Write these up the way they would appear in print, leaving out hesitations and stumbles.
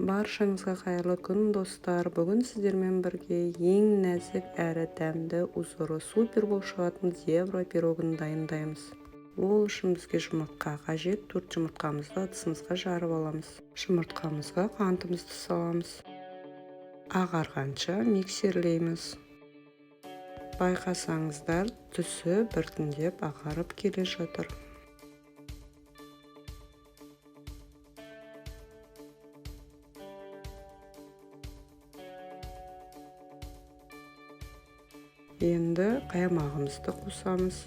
Баршаңызға қайырлы күн достар. Бүгін сіздермен бірге ең нәзік әрі дәмді узоры супер болып шығатын зебра пирогын дайындаймыз. Ол үшін бізге жұмыртқа қажет. 4 жұмыртқамызды ыдысымызға жарып аламыз. Жұмыртқамызға қантымызды саламыз. Ағарғанша миксерлейміз. Байқасаңыздар, түсі біртіндеп ағарып келе жатыр. Енді қаймағымызды қосамыз.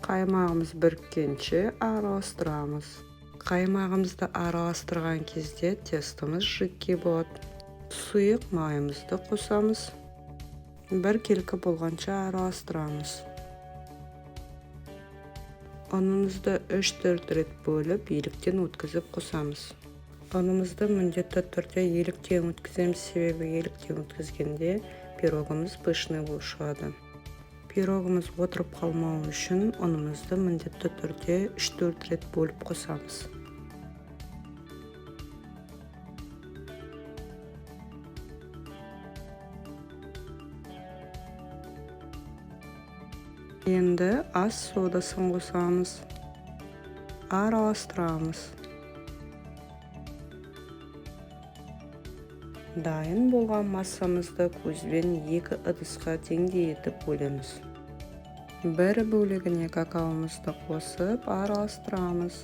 Қаймағымыз біріккенше араластырамыз. Қаймағымызды араластырған кезде тестіміз жікке болады. Сұйық майымызды қосамыз. Бір келкі болғанша араластырамыз. Ұнымызды 3-4 рет бөліп, еліктен өткізіп қосамыз. Ұнымызды міндетті түрде еліктен өткіземіз, себебі еліктен өткізгенде пирогымыз пышный болып шығады. Пирогымыз отырып қалмау үшін ұнымызды міндетті түрде 3-4 рет бөліп қосамыз. Енді ас содасын қосамыз. Араластырамыз. Дайын болған массамызды көзбен 2 ыдысқа теңдей етіп бөлеміз. Бір бөлігіне какаомызды қосып араластырамыз.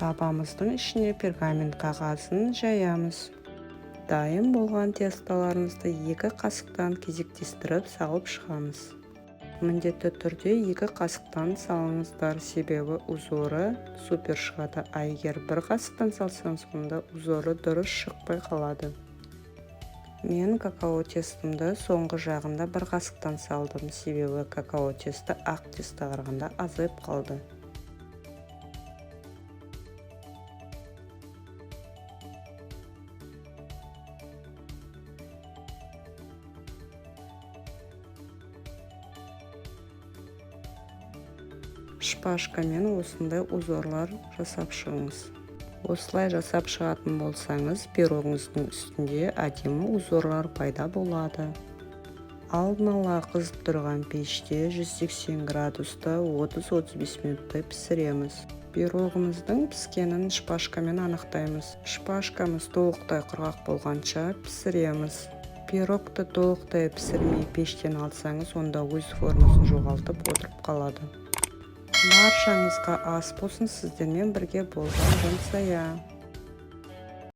Табамыздың ішіне пергамент қағазын жаямыз. Дайын болған тесталарымызды 2 қасықтан кезектестіріп салып шығамыз. Міндетті түрде 2 қасықтан салыңыздар, себебі узоры супер шығады. Егер 1 қасықтан салсаңыз, онда узоры дұрыс шықпай қалады. Мен какао тестімді соңғы жағында 1 қасықтан салдым, себебі какао тесті ақ тестіге қарағанда азайып қалды. Шпажкамен осындай узорлар жасап шығыңыз. Осылай жасап шығатын болсаңыз, пирогыңыздың үстінде әдемі узорлар пайда болады. Алдын ала қызып тұрған пеште 180 градуста 30-35 минуттай пісіреміз. Пирогымыздың піскенін шпажкамен анықтаймыз. Шпажкамыз толықтай құрғақ болғанша пісіреміз. Пирогты толықтай пісірмей пештен алсаңыз, онда өз формасын жоғалтып отырып қалады. Баршаңызға ас болсын, сіздермен бірге болған Жансая.